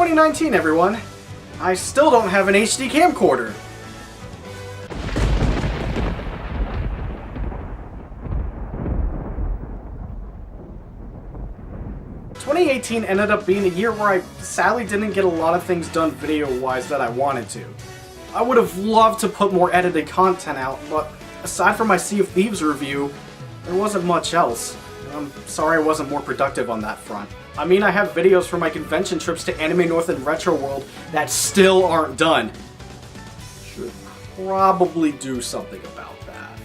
2019, everyone. I still don't have an HD camcorder. ...2018 ended up being a year where I sadly didn't get a lot of things done video-wise that I wanted to. I would have loved to put more edited content out, but aside from my Sea of Thieves review, there wasn't much else. I'm sorry I wasn't more productive on that front. I mean, I have videos from my convention trips to Anime North and Retro World that still aren't done. Should probably do something about that.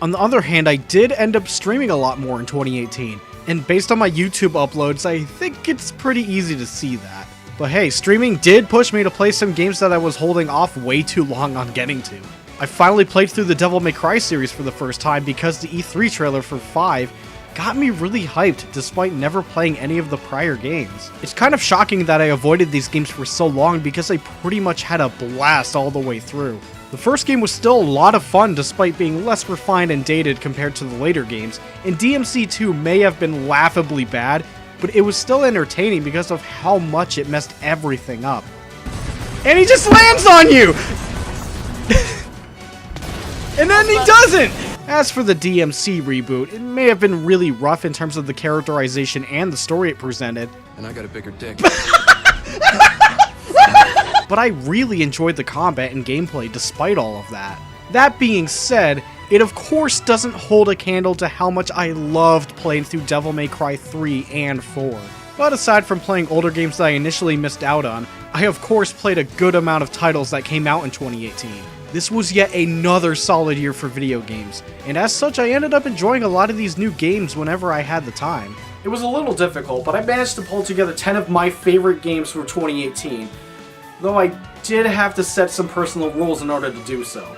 On the other hand, I did end up streaming a lot more in 2018. And based on my YouTube uploads, I think it's pretty easy to see that. But hey, streaming did push me to play some games that I was holding off way too long on getting to. I finally played through the Devil May Cry series for the first time because the E3 trailer for 5 got me really hyped despite never playing any of the prior games. It's kind of shocking that I avoided these games for so long because I pretty much had a blast all the way through. The first game was still a lot of fun despite being less refined and dated compared to the later games, and DMC 2 may have been laughably bad, but it was still entertaining because of how much it messed everything up. And he just lands on you! And then he doesn't! As for the DMC reboot, it may have been really rough in terms of the characterization and the story it presented. And I got a bigger dick. But I really enjoyed the combat and gameplay despite all of that. That being said, it of course doesn't hold a candle to how much I loved playing through Devil May Cry 3 and 4. But aside from playing older games that I initially missed out on, I of course played a good amount of titles that came out in 2018. This was yet another solid year for video games, and as such I ended up enjoying a lot of these new games whenever I had the time. It was a little difficult, but I managed to pull together 10 of my favorite games for 2018. Though I did have to set some personal rules in order to do so.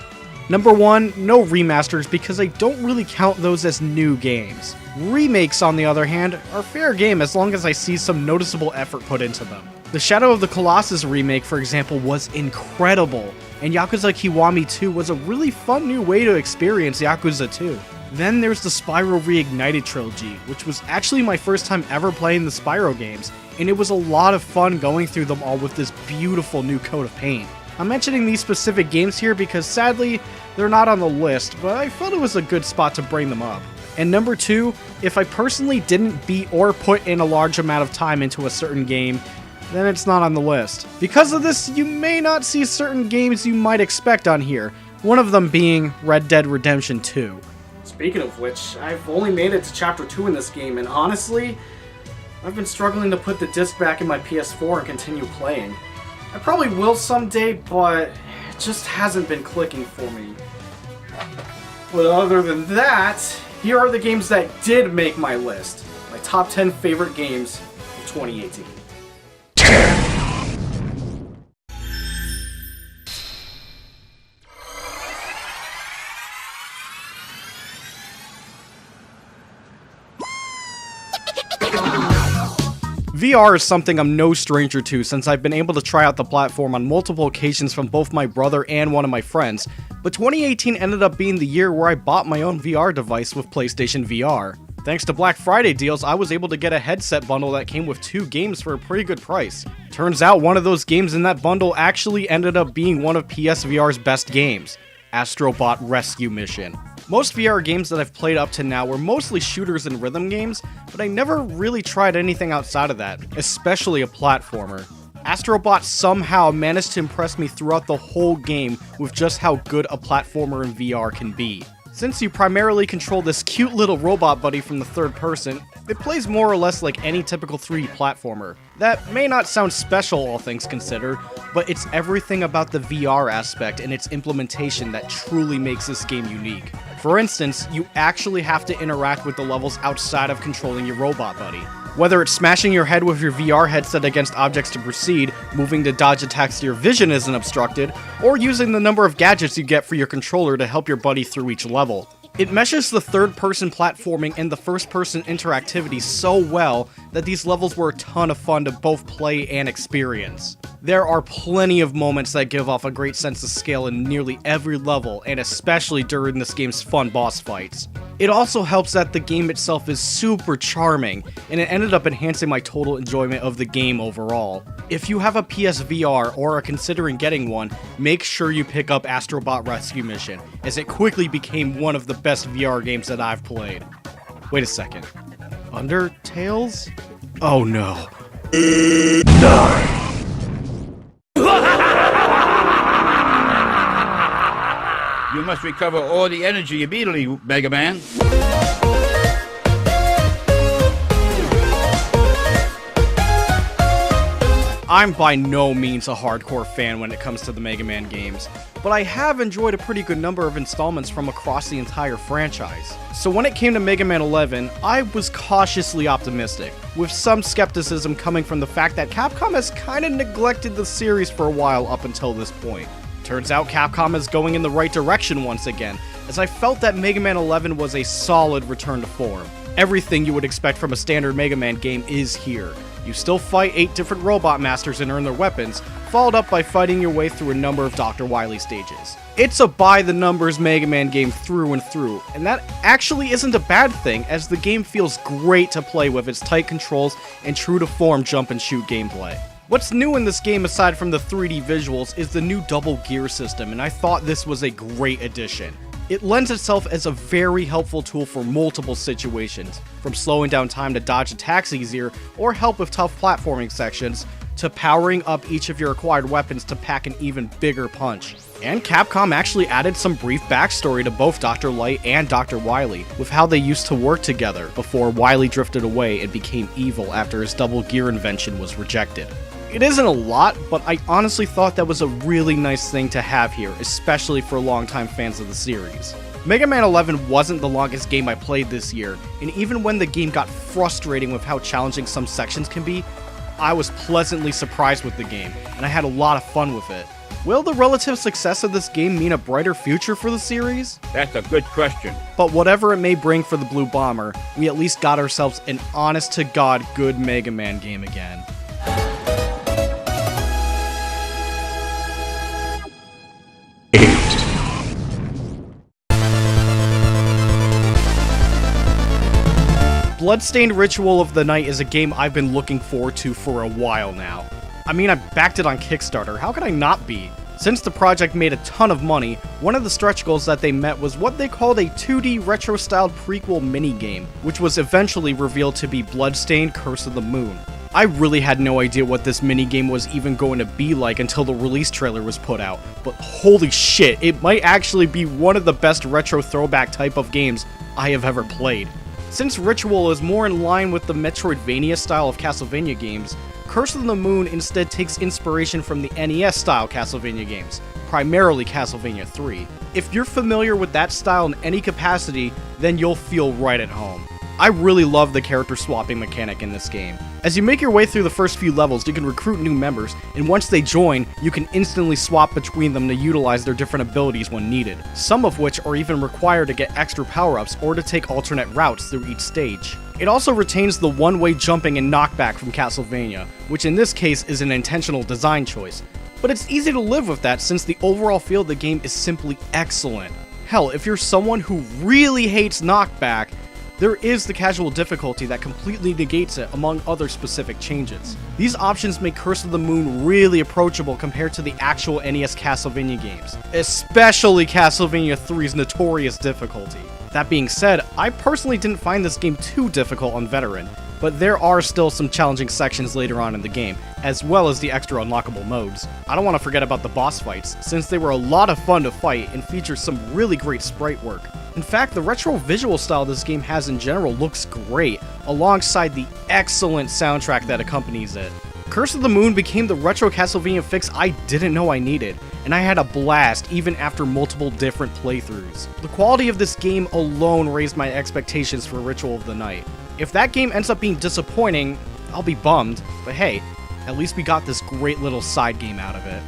Number 1, no remasters because I don't really count those as new games. Remakes, on the other hand, are fair game as long as I see some noticeable effort put into them. The Shadow of the Colossus remake, for example, was incredible, and Yakuza Kiwami 2 was a really fun new way to experience Yakuza 2. Then there's the Spyro Reignited trilogy, which was actually my first time ever playing the Spyro games, and it was a lot of fun going through them all with this beautiful new coat of paint. I'm mentioning these specific games here because sadly, they're not on the list, but I felt it was a good spot to bring them up. And number 2, if I personally didn't beat or put in a large amount of time into a certain game, then it's not on the list. Because of this, you may not see certain games you might expect on here, one of them being Red Dead Redemption 2. Speaking of which, I've only made it to Chapter 2 in this game, and honestly, I've been struggling to put the disc back in my PS4 and continue playing. I probably will someday, but it just hasn't been clicking for me. But other than that, here are the games that did make my list. My top 10 favorite games of 2018. VR is something I'm no stranger to since I've been able to try out the platform on multiple occasions from both my brother and one of my friends, but 2018 ended up being the year where I bought my own VR device with PlayStation VR. Thanks to Black Friday deals, I was able to get a headset bundle that came with 2 games for a pretty good price. Turns out one of those games in that bundle actually ended up being one of PSVR's best games, Astrobot Rescue Mission. Most VR games that I've played up to now were mostly shooters and rhythm games, but I never really tried anything outside of that, especially a platformer. Astrobot somehow managed to impress me throughout the whole game with just how good a platformer in VR can be. Since you primarily control this cute little robot buddy from the third person, it plays more or less like any typical 3D platformer. That may not sound special, all things considered, but it's everything about the VR aspect and its implementation that truly makes this game unique. For instance, you actually have to interact with the levels outside of controlling your robot buddy. Whether it's smashing your head with your VR headset against objects to proceed, moving to dodge attacks so your vision isn't obstructed, or using the number of gadgets you get for your controller to help your buddy through each level. It meshes the third-person platforming and the first-person interactivity so well that these levels were a ton of fun to both play and experience. There are plenty of moments that give off a great sense of scale in nearly every level, and especially during this game's fun boss fights. It also helps that the game itself is super charming, and it ended up enhancing my total enjoyment of the game overall. If you have a PSVR or are considering getting one, make sure you pick up Astrobot Rescue Mission, as it quickly became one of the best VR games that I've played. Wait a second. Undertales? Oh no. You must recover all the energy immediately, Mega Man. I'm by no means a hardcore fan when it comes to the Mega Man games, but I have enjoyed a pretty good number of installments from across the entire franchise. So when it came to Mega Man 11, I was cautiously optimistic, with some skepticism coming from the fact that Capcom has kinda neglected the series for a while up until this point. Turns out Capcom is going in the right direction once again, as I felt that Mega Man 11 was a solid return to form. Everything you would expect from a standard Mega Man game is here. You still fight 8 different robot masters and earn their weapons, followed up by fighting your way through a number of Dr. Wily stages. It's a by-the-numbers Mega Man game through and through, and that actually isn't a bad thing, as the game feels great to play with its tight controls and true-to-form jump-and-shoot gameplay. What's new in this game aside from the 3D visuals is the new double gear system, and I thought this was a great addition. It lends itself as a very helpful tool for multiple situations, from slowing down time to dodge attacks easier or help with tough platforming sections, to powering up each of your acquired weapons to pack an even bigger punch. And Capcom actually added some brief backstory to both Dr. Light and Dr. Wily, with how they used to work together before Wily drifted away and became evil after his double gear invention was rejected. It isn't a lot, but I honestly thought that was a really nice thing to have here, especially for longtime fans of the series. Mega Man 11 wasn't the longest game I played this year, and even when the game got frustrating with how challenging some sections can be, I was pleasantly surprised with the game, and I had a lot of fun with it. Will the relative success of this game mean a brighter future for the series? That's a good question. But whatever it may bring for the Blue Bomber, we at least got ourselves an honest-to-God good Mega Man game again. Bloodstained Ritual of the Night is a game I've been looking forward to for a while now. I mean, I backed it on Kickstarter, how could I not be? Since the project made a ton of money, one of the stretch goals that they met was what they called a 2D retro-styled prequel minigame, which was eventually revealed to be Bloodstained Curse of the Moon. I really had no idea what this minigame was even going to be like until the release trailer was put out, but holy shit, it might actually be one of the best retro throwback type of games I have ever played. Since Ritual is more in line with the Metroidvania style of Castlevania games, Curse of the Moon instead takes inspiration from the NES style Castlevania games, primarily Castlevania 3. If you're familiar with that style in any capacity, then you'll feel right at home. I really love the character swapping mechanic in this game. As you make your way through the first few levels, you can recruit new members, and once they join, you can instantly swap between them to utilize their different abilities when needed, some of which are even required to get extra power-ups or to take alternate routes through each stage. It also retains the one-way jumping and knockback from Castlevania, which in this case is an intentional design choice, but it's easy to live with that since the overall feel of the game is simply excellent. Hell, if you're someone who really hates knockback, there is the casual difficulty that completely negates it, among other specific changes. These options make Curse of the Moon really approachable compared to the actual NES Castlevania games, especially Castlevania 3's notorious difficulty. That being said, I personally didn't find this game too difficult on Veteran, but there are still some challenging sections later on in the game, as well as the extra unlockable modes. I don't want to forget about the boss fights, since they were a lot of fun to fight and feature some really great sprite work. In fact, the retro visual style this game has in general looks great, alongside the excellent soundtrack that accompanies it. Curse of the Moon became the retro Castlevania fix I didn't know I needed, and I had a blast even after multiple different playthroughs. The quality of this game alone raised my expectations for Ritual of the Night. If that game ends up being disappointing, I'll be bummed, but hey, at least we got this great little side game out of it.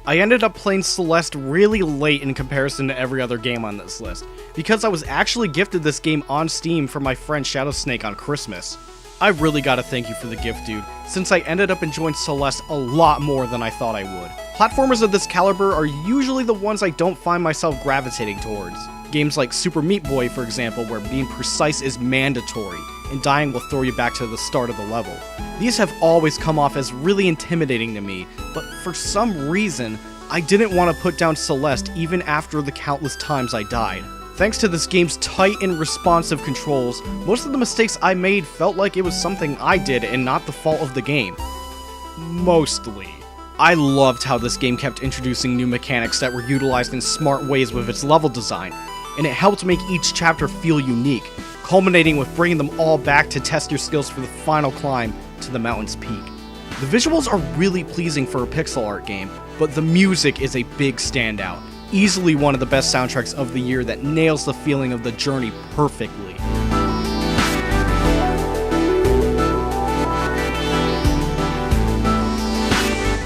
I ended up playing Celeste really late in comparison to every other game on this list, because I was actually gifted this game on Steam from my friend Shadowsnake on Christmas. I really gotta thank you for the gift, dude, since I ended up enjoying Celeste a lot more than I thought I would. Platformers of this caliber are usually the ones I don't find myself gravitating towards. Games like Super Meat Boy, for example, where being precise is mandatory, and dying will throw you back to the start of the level. These have always come off as really intimidating to me, but for some reason, I didn't want to put down Celeste even after the countless times I died. Thanks to this game's tight and responsive controls, most of the mistakes I made felt like it was something I did and not the fault of the game. Mostly. I loved how this game kept introducing new mechanics that were utilized in smart ways with its level design, and it helped make each chapter feel unique, culminating with bringing them all back to test your skills for the final climb to the mountain's peak. The visuals are really pleasing for a pixel art game, but the music is a big standout, easily one of the best soundtracks of the year that nails the feeling of the journey perfectly.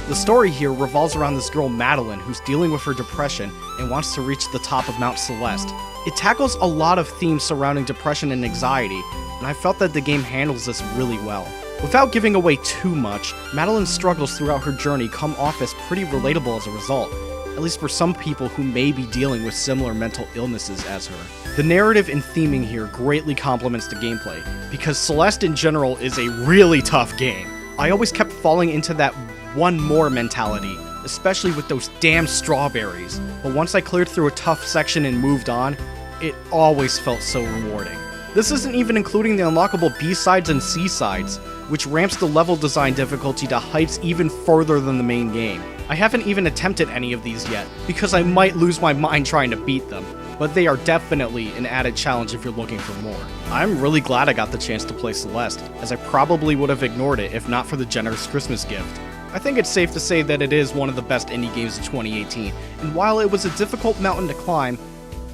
The story here revolves around this girl Madeline who's dealing with her depression and wants to reach the top of Mount Celeste. It tackles a lot of themes surrounding depression and anxiety, and I felt that the game handles this really well. Without giving away too much, Madeline's struggles throughout her journey come off as pretty relatable as a result, at least for some people who may be dealing with similar mental illnesses as her. The narrative and theming here greatly complements the gameplay, because Celeste in general is a really tough game. I always kept falling into that one more mentality, especially with those damn strawberries, but once I cleared through a tough section and moved on, it always felt so rewarding. This isn't even including the unlockable B-sides and C-sides, which ramps the level design difficulty to heights even further than the main game. I haven't even attempted any of these yet, because I might lose my mind trying to beat them, but they are definitely an added challenge if you're looking for more. I'm really glad I got the chance to play Celeste, as I probably would have ignored it if not for the generous Christmas gift. I think it's safe to say that it is one of the best indie games of 2018, and while it was a difficult mountain to climb,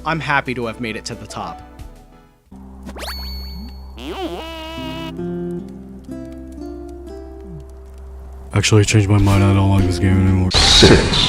I'm happy to have made it to the top. Actually, I changed my mind. I don't like this game anymore. 6.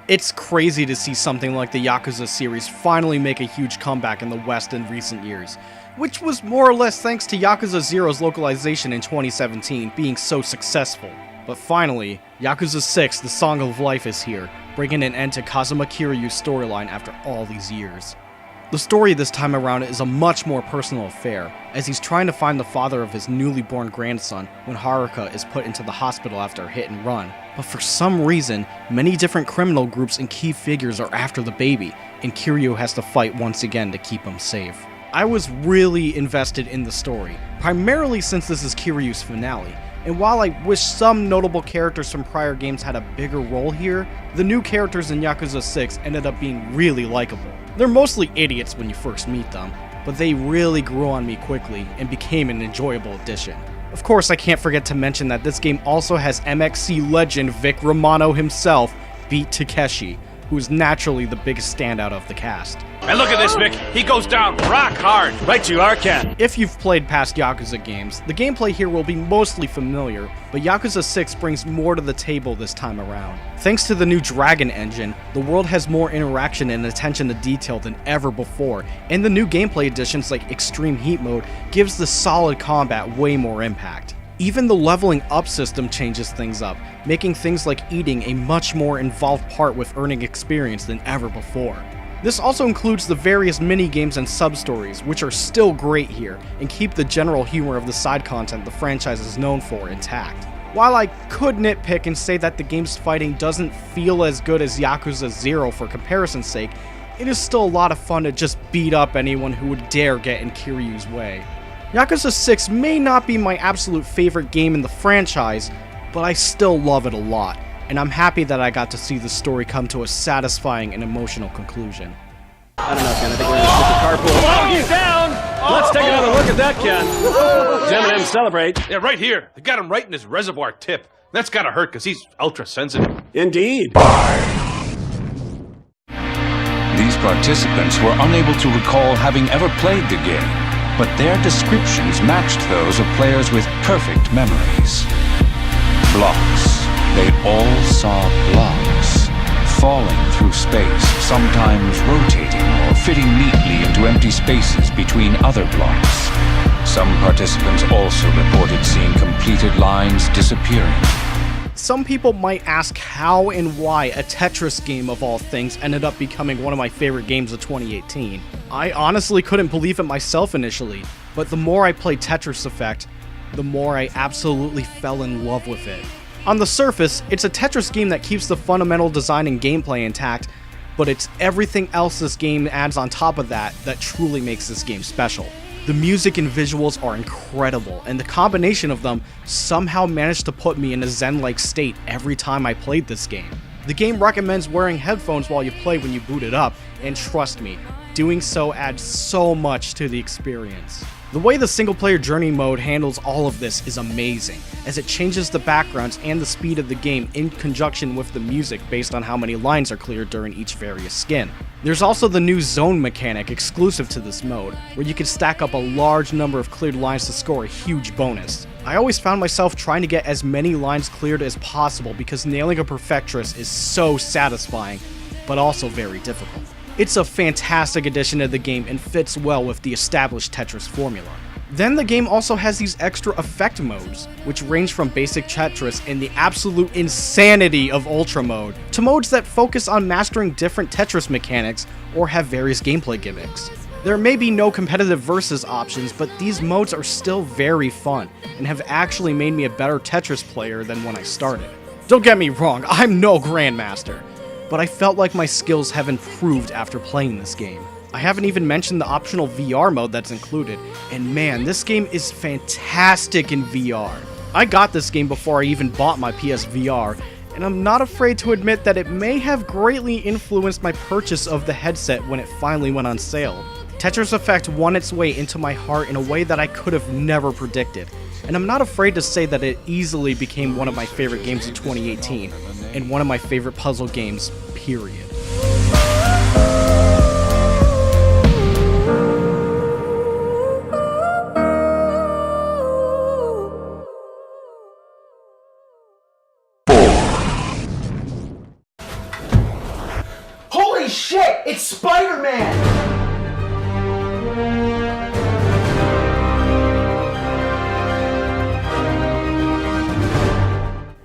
It's crazy to see something like the Yakuza series finally make a huge comeback in the West in recent years, which was more or less thanks to Yakuza 0's localization in 2017 being so successful. But finally, Yakuza 6 The Song of Life is here, bringing an end to Kazuma Kiryu's storyline after all these years. The story this time around is a much more personal affair, as he's trying to find the father of his newly born grandson when Haruka is put into the hospital after a hit and run. But for some reason, many different criminal groups and key figures are after the baby, and Kiryu has to fight once again to keep him safe. I was really invested in the story, primarily since this is Kiryu's finale, and while I wish some notable characters from prior games had a bigger role here, the new characters in Yakuza 6 ended up being really likable. They're mostly idiots when you first meet them, but they really grew on me quickly and became an enjoyable addition. Of course, I can't forget to mention that this game also has MXC legend Vic Romano himself beat Takeshi, who is naturally the biggest standout of the cast. And look at this, Vic. He goes down rock hard. Right you are, Ken. If you've played past Yakuza games, the gameplay here will be mostly familiar, but Yakuza 6 brings more to the table this time around. Thanks to the new Dragon engine, the world has more interaction and attention to detail than ever before, and the new gameplay additions like Extreme Heat Mode gives the solid combat way more impact. Even the leveling up system changes things up, making things like eating a much more involved part with earning experience than ever before. This also includes the various mini-games and sub-stories, which are still great here, and keep the general humor of the side content the franchise is known for intact. While I could nitpick and say that the game's fighting doesn't feel as good as Yakuza 0 for comparison's sake, it is still a lot of fun to just beat up anyone who would dare get in Kiryu's way. Yakuza 6 may not be my absolute favorite game in the franchise, but I still love it a lot, and I'm happy that I got to see the story come to a satisfying and emotional conclusion. I don't know, Ken. I think we're gonna skip the carpool. Oh, he's down! Let's take another look at that cat. Jim and him celebrate. Yeah, right here. They got him right in his reservoir tip. That's gotta hurt because he's ultra sensitive. Indeed. These participants were unable to recall having ever played the game, but their descriptions matched those of players with perfect memories. Blocks. They all saw blocks, falling through space, sometimes rotating or fitting neatly into empty spaces between other blocks. Some participants also reported seeing completed lines disappearing. Some people might ask how and why a Tetris game of all things ended up becoming one of my favorite games of 2018. I honestly couldn't believe it myself initially, but the more I played Tetris Effect, the more I absolutely fell in love with it. On the surface, it's a Tetris game that keeps the fundamental design and gameplay intact, but it's everything else this game adds on top of that truly makes this game special. The music and visuals are incredible, and the combination of them somehow managed to put me in a zen-like state every time I played this game. The game recommends wearing headphones while you play when you boot it up, and trust me, doing so adds so much to the experience. The way the single-player journey mode handles all of this is amazing, as it changes the backgrounds and the speed of the game in conjunction with the music based on how many lines are cleared during each various skin. There's also the new zone mechanic exclusive to this mode, where you can stack up a large number of cleared lines to score a huge bonus. I always found myself trying to get as many lines cleared as possible because nailing a Perfectress is so satisfying, but also very difficult. It's a fantastic addition to the game and fits well with the established Tetris formula. Then the game also has these extra effect modes, which range from basic Tetris and the absolute insanity of Ultra mode, to modes that focus on mastering different Tetris mechanics or have various gameplay gimmicks. There may be no competitive versus options, but these modes are still very fun, and have actually made me a better Tetris player than when I started. Don't get me wrong, I'm no grandmaster, but I felt like my skills have improved after playing this game. I haven't even mentioned the optional VR mode that's included, and man, this game is fantastic in VR. I got this game before I even bought my PSVR, and I'm not afraid to admit that it may have greatly influenced my purchase of the headset when it finally went on sale. Tetris Effect won its way into my heart in a way that I could have never predicted, and I'm not afraid to say that it easily became one of my favorite games of 2018, and one of my favorite puzzle games, period. Holy shit! It's Spider-Man!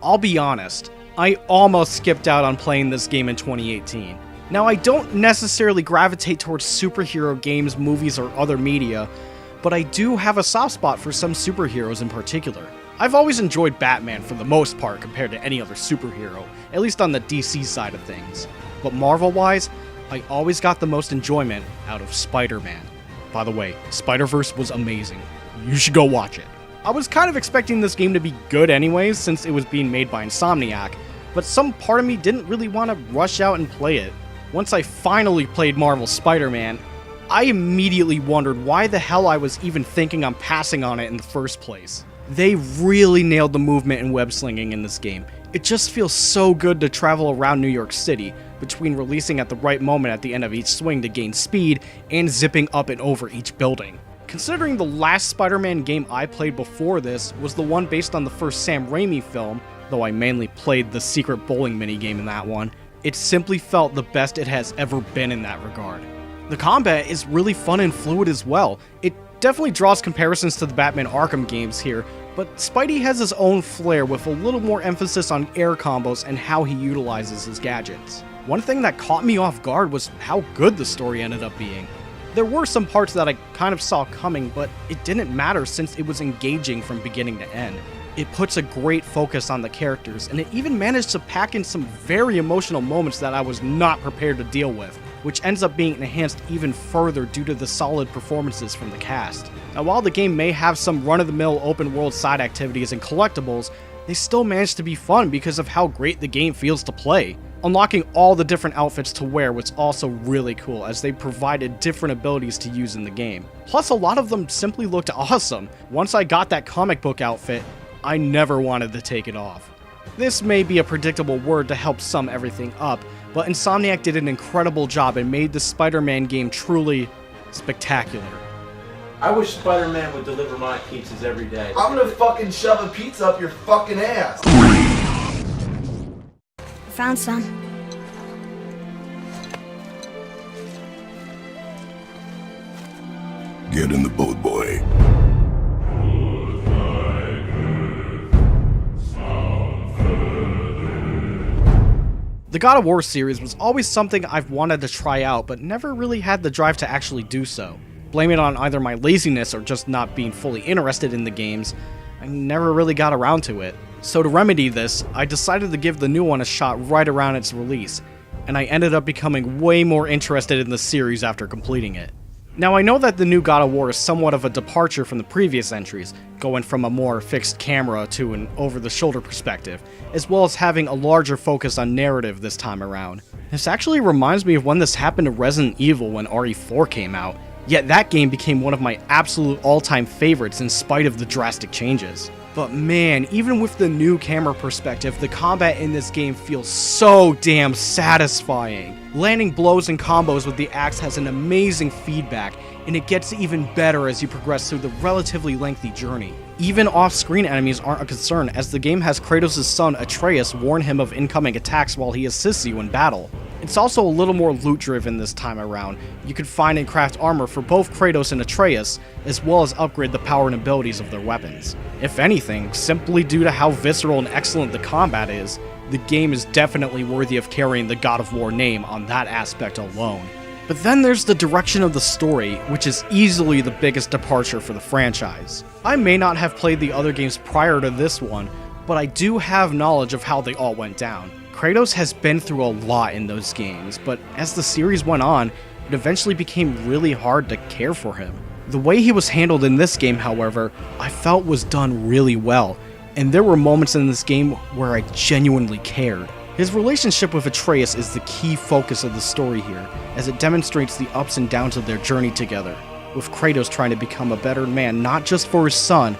I'll be honest, I almost skipped out on playing this game in 2018. Now, I don't necessarily gravitate towards superhero games, movies, or other media, but I do have a soft spot for some superheroes in particular. I've always enjoyed Batman for the most part compared to any other superhero, at least on the DC side of things. But Marvel-wise, I always got the most enjoyment out of Spider-Man. By the way, Spider-Verse was amazing. You should go watch it. I was kind of expecting this game to be good anyways, since it was being made by Insomniac, but some part of me didn't really want to rush out and play it. Once I finally played Marvel's Spider-Man, I immediately wondered why the hell I was even thinking on passing on it in the first place. They really nailed the movement and web slinging in this game. It just feels so good to travel around New York City, between releasing at the right moment at the end of each swing to gain speed, and zipping up and over each building. Considering the last Spider-Man game I played before this was the one based on the first Sam Raimi film, though I mainly played the secret bowling minigame in that one, it simply felt the best it has ever been in that regard. The combat is really fun and fluid as well. It definitely draws comparisons to the Batman Arkham games here, but Spidey has his own flair with a little more emphasis on air combos and how he utilizes his gadgets. One thing that caught me off guard was how good the story ended up being. There were some parts that I kind of saw coming, but it didn't matter since it was engaging from beginning to end. It puts a great focus on the characters, and it even managed to pack in some very emotional moments that I was not prepared to deal with, which ends up being enhanced even further due to the solid performances from the cast. Now, while the game may have some run-of-the-mill open-world side activities and collectibles, they still manage to be fun because of how great the game feels to play. Unlocking all the different outfits to wear was also really cool, as they provided different abilities to use in the game. Plus, a lot of them simply looked awesome. Once I got that comic book outfit, I never wanted to take it off. This may be a predictable word to help sum everything up, but Insomniac did an incredible job and made the Spider-Man game truly spectacular. I wish Spider-Man would deliver my pizzas every day. I'm gonna fucking shove a pizza up your fucking ass. Found some. Get in the boat, boy. The God of War series was always something I've wanted to try out, but never really had the drive to actually do so. Blame it on either my laziness or just not being fully interested in the games, I never really got around to it. So to remedy this, I decided to give the new one a shot right around its release, and I ended up becoming way more interested in the series after completing it. Now I know that the new God of War is somewhat of a departure from the previous entries, going from a more fixed camera to an over-the-shoulder perspective, as well as having a larger focus on narrative this time around. This actually reminds me of when this happened to Resident Evil when RE4 came out, yet that game became one of my absolute all-time favorites in spite of the drastic changes. But man, even with the new camera perspective, the combat in this game feels so damn satisfying. Landing blows and combos with the axe has an amazing feedback, and it gets even better as you progress through the relatively lengthy journey. Even off-screen enemies aren't a concern, as the game has Kratos' son Atreus warn him of incoming attacks while he assists you in battle. It's also a little more loot-driven this time around. You can find and craft armor for both Kratos and Atreus, as well as upgrade the power and abilities of their weapons. If anything, simply due to how visceral and excellent the combat is, the game is definitely worthy of carrying the God of War name on that aspect alone. But then there's the direction of the story, which is easily the biggest departure for the franchise. I may not have played the other games prior to this one, but I do have knowledge of how they all went down. Kratos has been through a lot in those games, but as the series went on, it eventually became really hard to care for him. The way he was handled in this game, however, I felt was done really well, and there were moments in this game where I genuinely cared. His relationship with Atreus is the key focus of the story here, as it demonstrates the ups and downs of their journey together, with Kratos trying to become a better man not just for his son,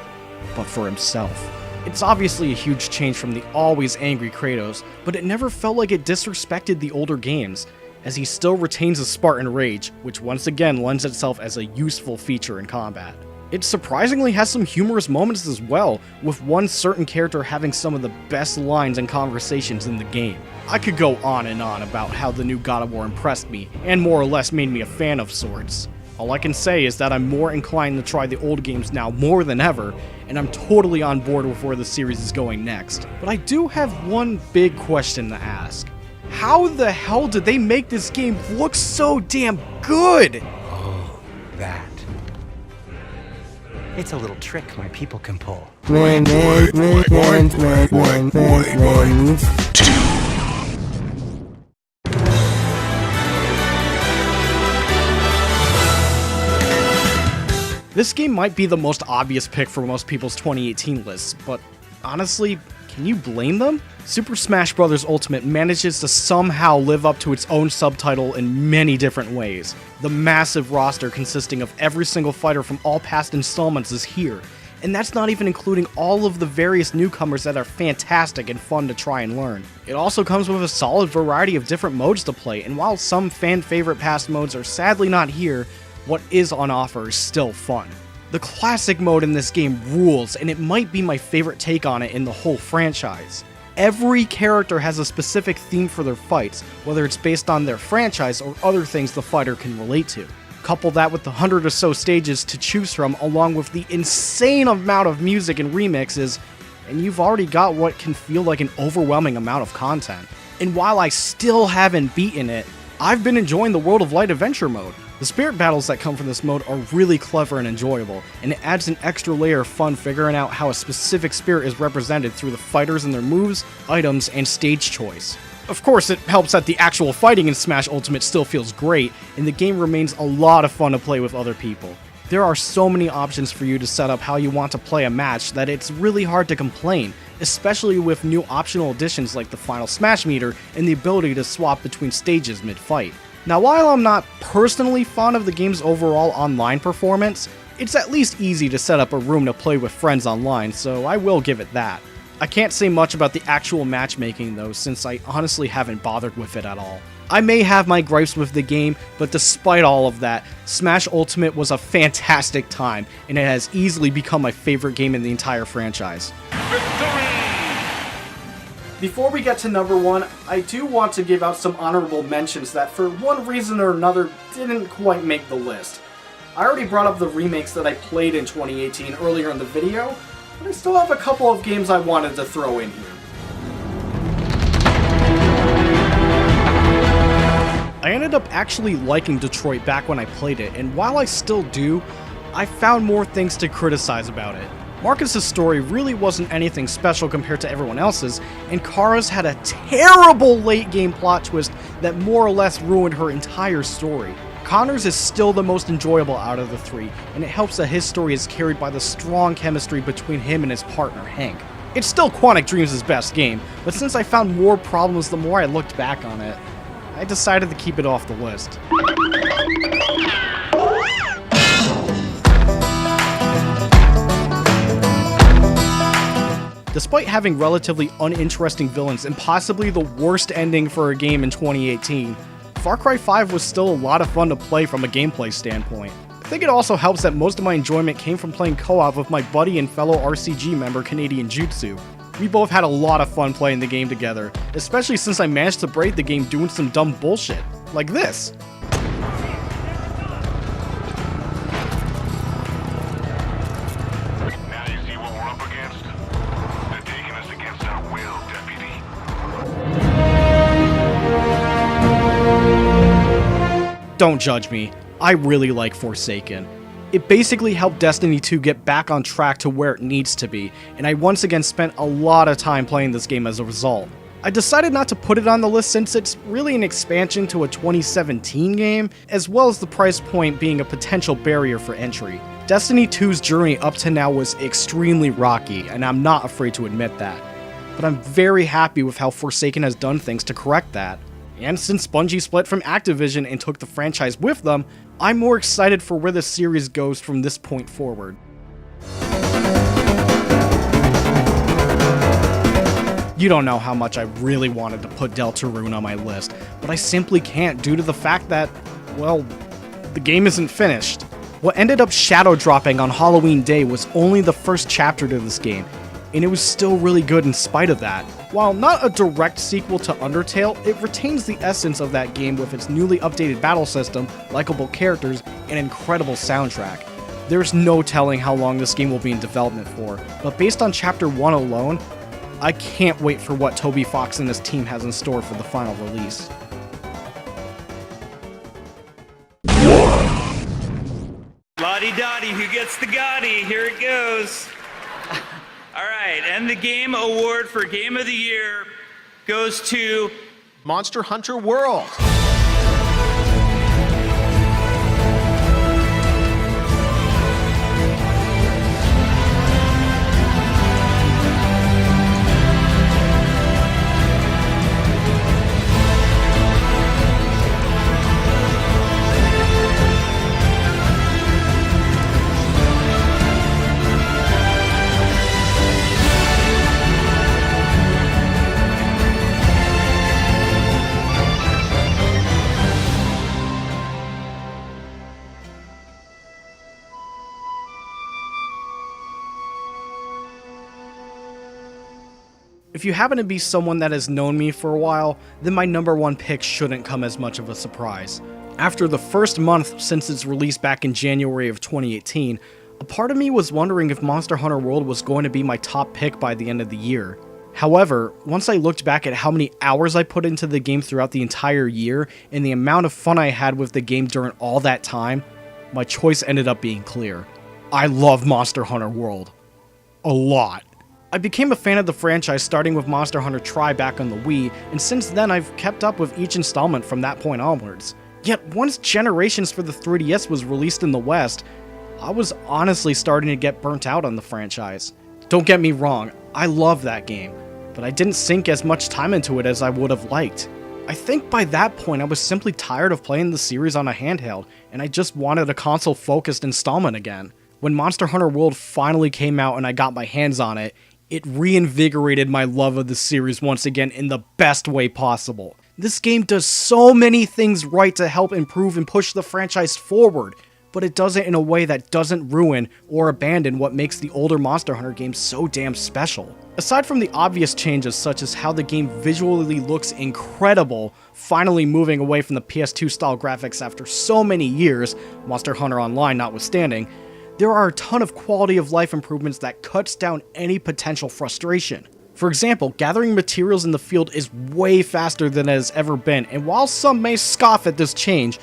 but for himself. It's obviously a huge change from the always angry Kratos, but it never felt like it disrespected the older games, as he still retains a Spartan rage, which once again lends itself as a useful feature in combat. It surprisingly has some humorous moments as well, with one certain character having some of the best lines and conversations in the game. I could go on and on about how the new God of War impressed me, and more or less made me a fan of sorts. All I can say is that I'm more inclined to try the old games now more than ever, and I'm totally on board with where the series is going next. But I do have one big question to ask. How the hell did they make this game look so damn good? Oh, that. It's a little trick my people can pull. This game might be the most obvious pick for most people's 2018 lists, but honestly, can you blame them? Super Smash Bros. Ultimate manages to somehow live up to its own subtitle in many different ways. The massive roster consisting of every single fighter from all past installments is here, and that's not even including all of the various newcomers that are fantastic and fun to try and learn. It also comes with a solid variety of different modes to play, and while some fan-favorite past modes are sadly not here, what is on offer is still fun. The classic mode in this game rules, and it might be my favorite take on it in the whole franchise. Every character has a specific theme for their fights, whether it's based on their franchise or other things the fighter can relate to. Couple that with the 100 or so stages to choose from, along with the insane amount of music and remixes, and you've already got what can feel like an overwhelming amount of content. And while I still haven't beaten it, I've been enjoying the World of Light adventure mode. The spirit battles that come from this mode are really clever and enjoyable, and it adds an extra layer of fun figuring out how a specific spirit is represented through the fighters and their moves, items, and stage choice. Of course, it helps that the actual fighting in Smash Ultimate still feels great, and the game remains a lot of fun to play with other people. There are so many options for you to set up how you want to play a match that it's really hard to complain, especially with new optional additions like the final smash meter and the ability to swap between stages mid-fight. Now, while I'm not personally fond of the game's overall online performance, it's at least easy to set up a room to play with friends online, so I will give it that. I can't say much about the actual matchmaking though, since I honestly haven't bothered with it at all. I may have my gripes with the game, but despite all of that, Smash Ultimate was a fantastic time, and it has easily become my favorite game in the entire franchise. Before we get to number 1, I do want to give out some honorable mentions that for one reason or another didn't quite make the list. I already brought up the remakes that I played in 2018 earlier in the video, but I still have a couple of games I wanted to throw in here. I ended up actually liking Detroit back when I played it, and while I still do, I found more things to criticize about it. Marcus's story really wasn't anything special compared to everyone else's, and Kara's had a terrible late-game plot twist that more or less ruined her entire story. Connor's is still the most enjoyable out of the three, and it helps that his story is carried by the strong chemistry between him and his partner, Hank. It's still Quantic Dreams' best game, but since I found more problems the more I looked back on it, I decided to keep it off the list. Despite having relatively uninteresting villains and possibly the worst ending for a game in 2018, Far Cry 5 was still a lot of fun to play from a gameplay standpoint. I think it also helps that most of my enjoyment came from playing co-op with my buddy and fellow RCG member Canadian Jutsu. We both had a lot of fun playing the game together, especially since I managed to break the game doing some dumb bullshit, like this. Now you see what we're up against? They're taking us against our will, deputy. Don't judge me, I really like Forsaken. It basically helped Destiny 2 get back on track to where it needs to be, and I once again spent a lot of time playing this game as a result. I decided not to put it on the list since it's really an expansion to a 2017 game, as well as the price point being a potential barrier for entry. Destiny 2's journey up to now was extremely rocky, and I'm not afraid to admit that. But I'm very happy with how Forsaken has done things to correct that. And since Bungie split from Activision and took the franchise with them, I'm more excited for where the series goes from this point forward. You don't know how much I really wanted to put Deltarune on my list, but I simply can't due to the fact that, well, the game isn't finished. What ended up shadow dropping on Halloween Day was only the first chapter to this game, and it was still really good in spite of that. While not a direct sequel to Undertale, it retains the essence of that game with its newly updated battle system, likable characters, and incredible soundtrack. There's no telling how long this game will be in development for, but based on Chapter 1 alone, I can't wait for what Toby Fox and his team has in store for the final release. Lottie-dottie, who gets the Gotti? Here it goes. All right, and the game award for Game of the Year goes to Monster Hunter World. If you happen to be someone that has known me for a while, then my number one pick shouldn't come as much of a surprise. After the first month since its release back in January of 2018, a part of me was wondering if Monster Hunter World was going to be my top pick by the end of the year. However, once I looked back at how many hours I put into the game throughout the entire year and the amount of fun I had with the game during all that time, my choice ended up being clear. I love Monster Hunter World. A lot. I became a fan of the franchise starting with Monster Hunter Tri back on the Wii, and since then I've kept up with each installment from that point onwards. Yet once Generations for the 3DS was released in the West, I was honestly starting to get burnt out on the franchise. Don't get me wrong, I love that game, but I didn't sink as much time into it as I would have liked. I think by that point I was simply tired of playing the series on a handheld, and I just wanted a console-focused installment again. When Monster Hunter World finally came out and I got my hands on it, it reinvigorated my love of the series once again in the best way possible. This game does so many things right to help improve and push the franchise forward, but it does it in a way that doesn't ruin or abandon what makes the older Monster Hunter games so damn special. Aside from the obvious changes such as how the game visually looks incredible, finally moving away from the PS2 style graphics after so many years, Monster Hunter Online notwithstanding, there are a ton of quality of life improvements that cuts down any potential frustration. For example, gathering materials in the field is way faster than it has ever been, and while some may scoff at this change,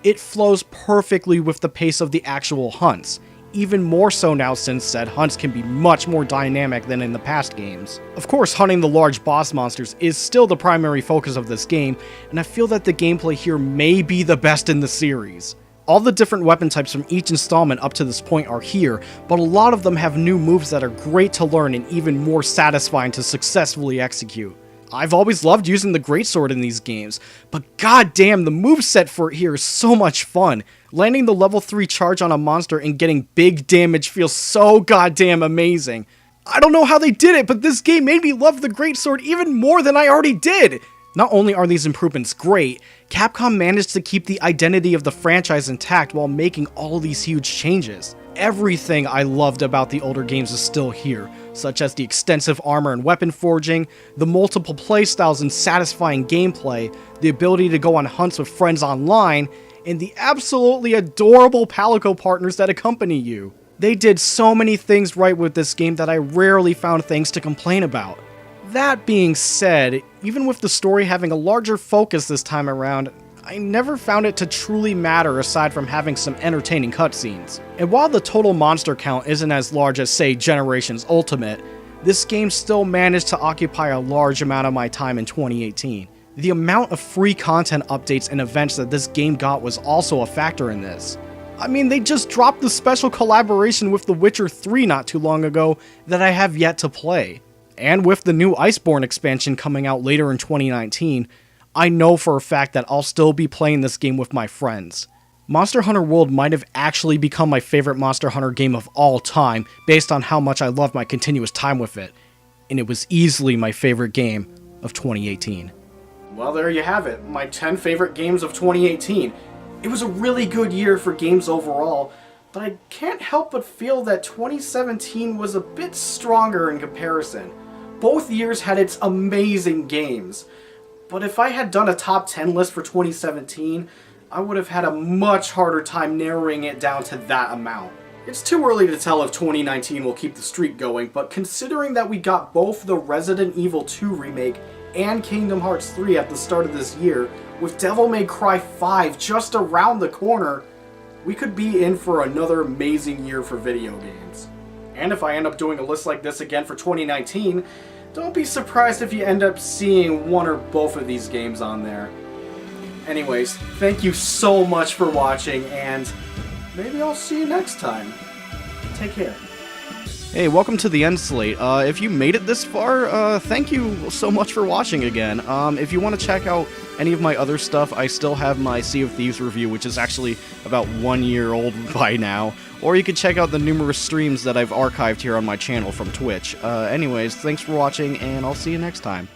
it flows perfectly with the pace of the actual hunts, even more so now since said hunts can be much more dynamic than in the past games. Of course, hunting the large boss monsters is still the primary focus of this game, and I feel that the gameplay here may be the best in the series. All the different weapon types from each installment up to this point are here, but a lot of them have new moves that are great to learn and even more satisfying to successfully execute. I've always loved using the greatsword in these games, but goddamn, the moveset for it here is so much fun. Landing the level 3 charge on a monster and getting big damage feels so goddamn amazing. I don't know how they did it, but this game made me love the greatsword even more than I already did! Not only are these improvements great, Capcom managed to keep the identity of the franchise intact while making all these huge changes. Everything I loved about the older games is still here, such as the extensive armor and weapon forging, the multiple playstyles and satisfying gameplay, the ability to go on hunts with friends online, and the absolutely adorable Palico partners that accompany you. They did so many things right with this game that I rarely found things to complain about. That being said, even with the story having a larger focus this time around, I never found it to truly matter aside from having some entertaining cutscenes. And while the total monster count isn't as large as, say, Generations Ultimate, this game still managed to occupy a large amount of my time in 2018. The amount of free content updates and events that this game got was also a factor in this. I mean, they just dropped the special collaboration with The Witcher 3 not too long ago that I have yet to play. And with the new Iceborne expansion coming out later in 2019, I know for a fact that I'll still be playing this game with my friends. Monster Hunter World might have actually become my favorite Monster Hunter game of all time based on how much I loved my continuous time with it, and it was easily my favorite game of 2018. Well, there you have it, my 10 favorite games of 2018. It was a really good year for games overall, but I can't help but feel that 2017 was a bit stronger in comparison. Both years had its amazing games. But if I had done a top 10 list for 2017, I would have had a much harder time narrowing it down to that amount. It's too early to tell if 2019 will keep the streak going, but considering that we got both the Resident Evil 2 remake and Kingdom Hearts 3 at the start of this year, with Devil May Cry 5 just around the corner, we could be in for another amazing year for video games. And if I end up doing a list like this again for 2019, don't be surprised if you end up seeing one or both of these games on there. Anyways, thank you so much for watching, and maybe I'll see you next time. Take care. Hey, welcome to the end slate. If you made it this far, thank you so much for watching again. If you want to check out any of my other stuff, I still have my Sea of Thieves review, which is actually about 1 year old by now. Or you can check out the numerous streams that I've archived here on my channel from Twitch. Anyways, thanks for watching, and I'll see you next time.